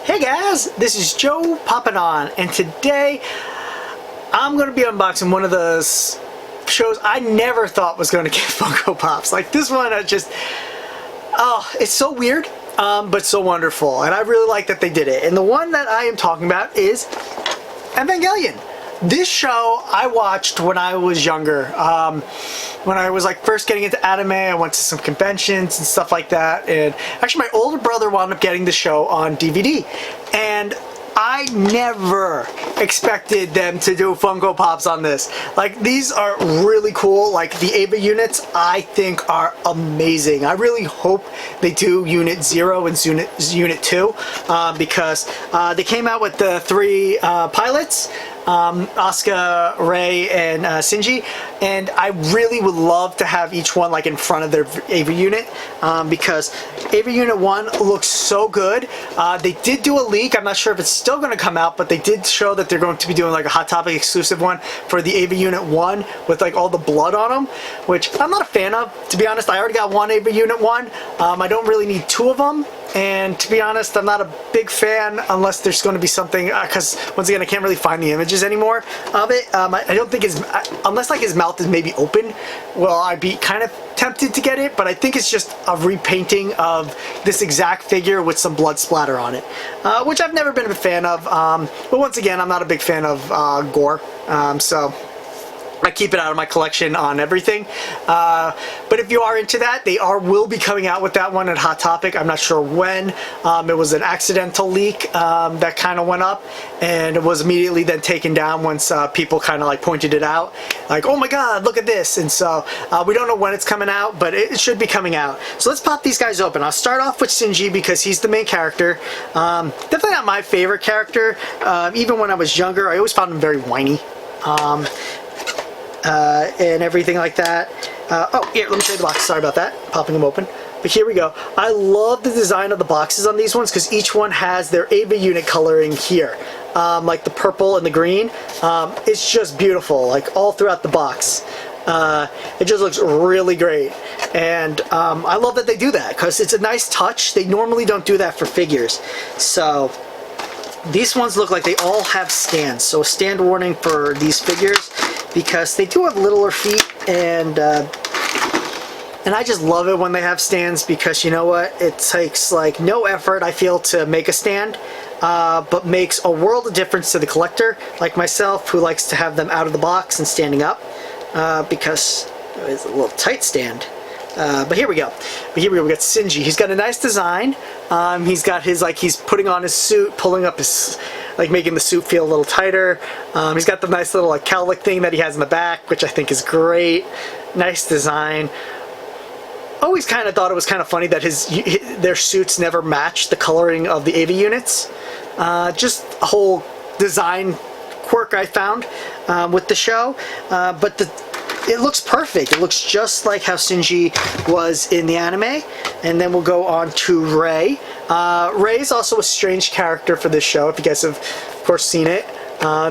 Hey guys, this is Joe popping on, and today I'm going to be unboxing one of those shows I never thought was going to get Funko Pops. Like this one, it's so weird, but so wonderful, and I really like that they did it. And the one that I am talking about is Evangelion. This show I watched when I was younger. When I was like first getting into anime, I went to some conventions and stuff like that. And actually, my older brother wound up getting the show on DVD, and I never expected them to do Funko Pops on this. Like, these are really cool. Like, the Ava units, I think, are amazing. I really hope they do Unit 0 and Unit 2 because they came out with the three pilots. Asuka, Rei, and Shinji, and I really would love to have each one like in front of their Ava unit because Ava Unit 1 looks so good. They did do a leak. I'm not sure if it's still going to come out, but they did show that they're going to be doing like a Hot Topic exclusive one for the Ava Unit 1 with like all the blood on them, which I'm not a fan of. To be honest, I already got one Ava Unit 1. I don't really need two of them. And to be honest, I'm not a big fan unless there's going to be something, because once again, I can't really find the images anymore of it. I don't think unless like his mouth is maybe open, well, I'd be kind of tempted to get it, but I think it's just a repainting of this exact figure with some blood splatter on it, which I've never been a fan of. But once again, I'm not a big fan of gore, so I keep it out of my collection on everything. But if you are into that, they will be coming out with that one at Hot Topic. I'm not sure when. It was an accidental leak that kind of went up, and it was immediately then taken down once people kind of like pointed it out. Like, oh my god, look at this. And so we don't know when it's coming out, but it should be coming out. So let's pop these guys open. I'll start off with Shinji because he's the main character. Definitely not my favorite character. Even when I was younger, I always found him very whiny. And everything like that. Oh, here, let me show you the box. Sorry about that. Popping them open. But here we go. I love the design of the boxes on these ones because each one has their Ava unit coloring here. Like the purple and the green. It's just beautiful, like all throughout the box. It just looks really great. And I love that they do that because it's a nice touch. They normally don't do that for figures. So these ones look like they all have stands. So a stand warning for these figures, because they do have littler feet, and I just love it when they have stands because, you know what, it takes like no effort, I feel, to make a stand, but makes a world of difference to the collector like myself, who likes to have them out of the box and standing up, because it's a little tight stand. But here we go. We got Shinji. He's got a nice design. He's got his, like, he's putting on his suit, pulling up his, like, making the suit feel a little tighter. He's got the nice little, like, cowlick thing that he has in the back, which I think is great. Nice design. Always kind of thought it was kind of funny that their suits never match the coloring of the Ava units. Just a whole design quirk I found with the show. But it looks perfect. It looks just like how Shinji was in the anime. And then we'll go on to Rei. Rei is also a strange character for this show, if you guys have, of course, seen it.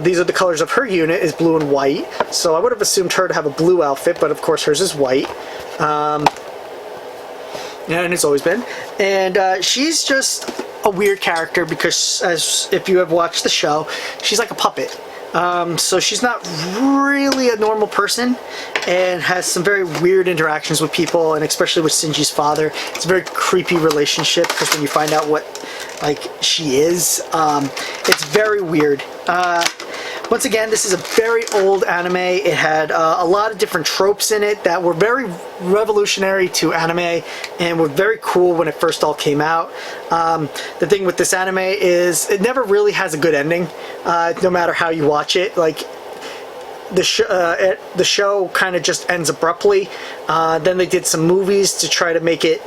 These are the colors of her unit, is blue and white. So I would have assumed her to have a blue outfit, but of course hers is white. And it's always been. And she's just a weird character because, as if you have watched the show, she's like a puppet. So she's not really a normal person and has some very weird interactions with people, and especially with Shinji's father. It's a very creepy relationship because when you find out what, like, she is, it's very weird. Once again, this is a very old anime. It had a lot of different tropes in it that were very revolutionary to anime and were very cool when it first all came out. The thing with this anime is it never really has a good ending, no matter how you watch it. Like, the show kind of just ends abruptly. Then they did some movies to try to make it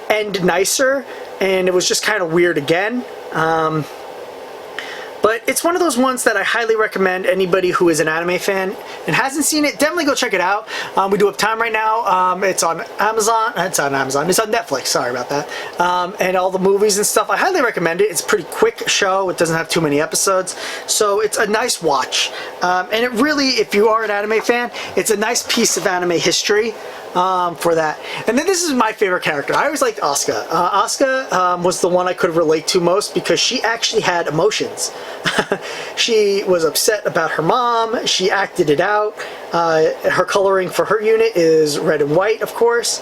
end nicer, and it was just kind of weird again. But it's one of those ones that I highly recommend anybody who is an anime fan and hasn't seen it, definitely go check it out. We do have time right now. It's on Amazon. It's on Netflix. Sorry about that. And all the movies and stuff. I highly recommend it. It's a pretty quick show. It doesn't have too many episodes. So it's a nice watch. And it really, if you are an anime fan, it's a nice piece of anime history. for that. And then this is my favorite character. I always liked Asuka. Asuka was the one I could relate to most because she actually had emotions. She was upset about her mom. She acted it out. Her coloring for her unit is red and white, of course.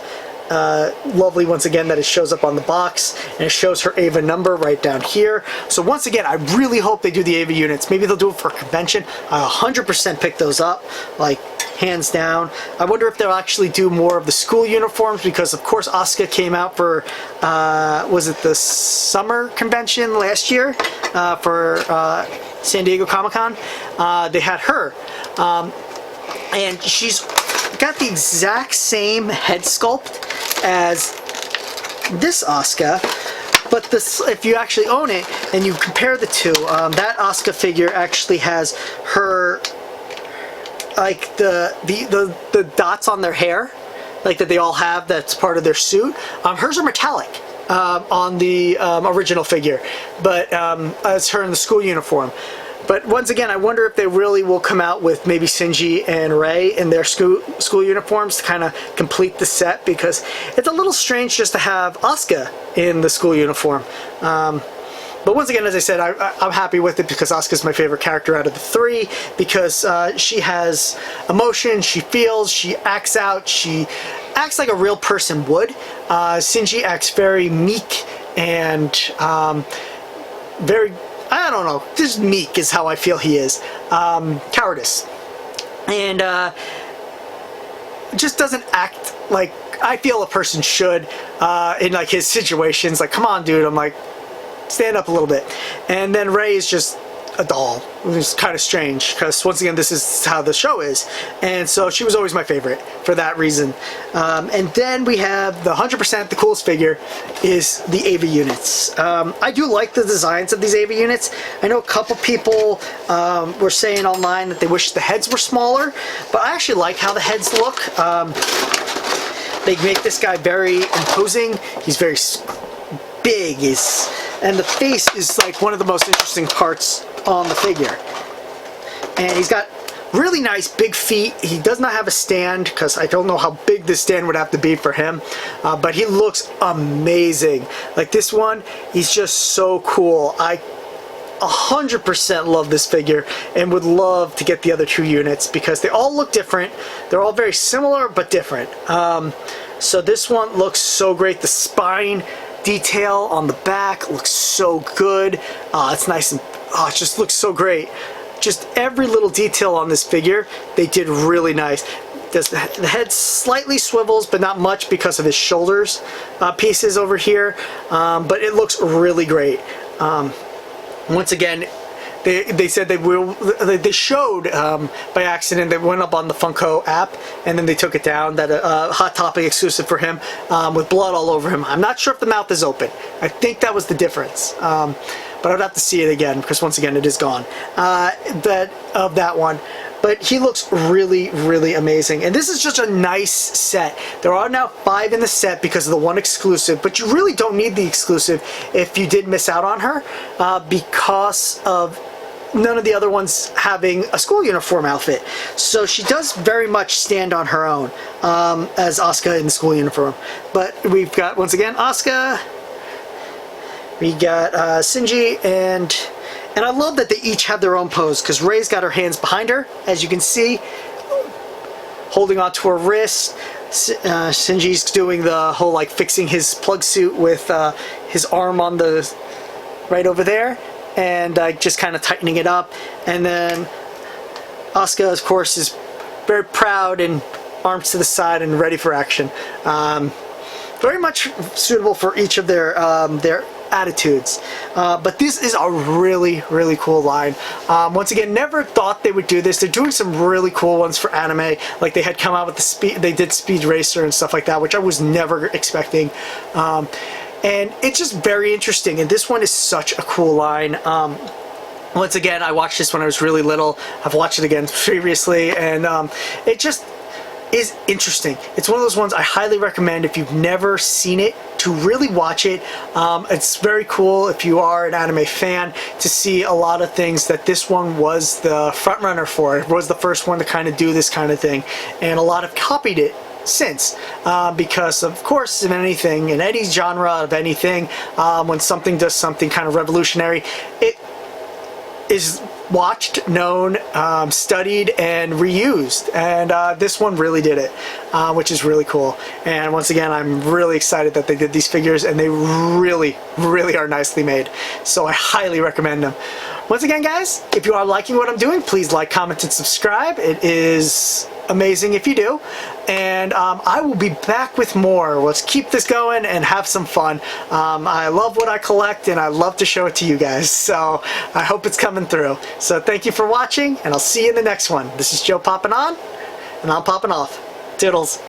Lovely once again that it shows up on the box, and it shows her Ava number right down here. So once again, I really hope they do the Ava units. Maybe they'll do it for a convention. I 100% pick those up, like hands down. I wonder if they'll actually do more of the school uniforms, because of course Asuka came out for was it the summer convention last year for San Diego Comic-Con. They had her, and she's got the exact same head sculpt as this Asuka, but this, if you actually own it and you compare the two, that Asuka figure actually has her, like the dots on their hair, like that they all have, that's part of their suit. Hers are metallic on the original figure, but as her in the school uniform. But once again, I wonder if they really will come out with maybe Shinji and Rei in their school uniforms to kind of complete the set, because it's a little strange just to have Asuka in the school uniform. But once again, as I said, I'm happy with it because Asuka's my favorite character out of the three, because she has emotion, she feels, she acts out, she acts like a real person would. Shinji acts very meek and very, I don't know, just meek is how I feel he is. Cowardice. And just doesn't act like I feel a person should in like his situations. Like, come on, dude. I'm like, stand up a little bit. And then Rei is just a doll. It's kind of strange because once again, this is how the show is, and so she was always my favorite for that reason. And then we have the 100% the coolest figure is the Ava units. I do like the designs of these Ava units. I know a couple people were saying online that they wish the heads were smaller, but I actually like how the heads look. They make this guy very imposing. He's very big, and the face is like one of the most interesting parts on the figure. And he's got really nice big feet. He does not have a stand because I don't know how big this stand would have to be for him, but he looks amazing. Like this one, he's just so cool. I 100% love this figure and would love to get the other two units because they all look different. They're all very similar but different. So this one looks so great. The spine detail on the back looks so good. It's nice and it just looks so great. Just every little detail on this figure they did really nice. The head slightly swivels, but not much because of his shoulders pieces over here, but it looks really great. Once again, they said they showed by accident, they went up on the Funko app and then they took it down, that Hot Topic exclusive for him with blood all over him. I'm not sure if the mouth is open. I think that was the difference, but I'd have to see it again because once again it is gone of that one. But he looks really, really amazing. And this is just a nice set. There are now 5 in the set because of the one exclusive, but you really don't need the exclusive if you did miss out on her because of none of the other ones having a school uniform outfit. So she does very much stand on her own as Asuka in the school uniform. But we've got, once again, Asuka, we got Shinji, and I love that they each have their own pose because Rei's got her hands behind her, as you can see, holding onto her wrist. Shinji's doing the whole like fixing his plug suit with his arm on the right over there, and just kind of tightening it up. And then Asuka, of course, is very proud and arms to the side and ready for action. Very much suitable for each of their attitudes. But this is a really, really cool line. Once again, never thought they would do this. They're doing some really cool ones for anime. Like they had come out with the speed, they did Speed Racer and stuff like that, which I was never expecting. And it's just very interesting. And this one is such a cool line. Once again, I watched this when I was really little. I've watched it again previously, and it just is interesting. It's one of those ones I highly recommend if you've never seen it to really watch it. It's very cool if you are an anime fan to see a lot of things that this one was the front runner for. It was the first one to kind of do this kind of thing, and a lot have copied it since, because of course in anything, in any genre of anything, when something does something kind of revolutionary, it is watched, known, studied, and reused, and this one really did it, which is really cool. And once again, I'm really excited that they did these figures, and they really are nicely made, so I highly recommend them. Once again, guys, if you are liking what I'm doing, please like, comment, and subscribe. It is amazing if you do, and I will be back with more. Let's keep this going and have some fun. I love what I collect, and I love to show it to you guys, so I hope it's coming through. So thank you for watching, and I'll see you in the next one. This is Joe popping on, and I'm popping off. Toodles.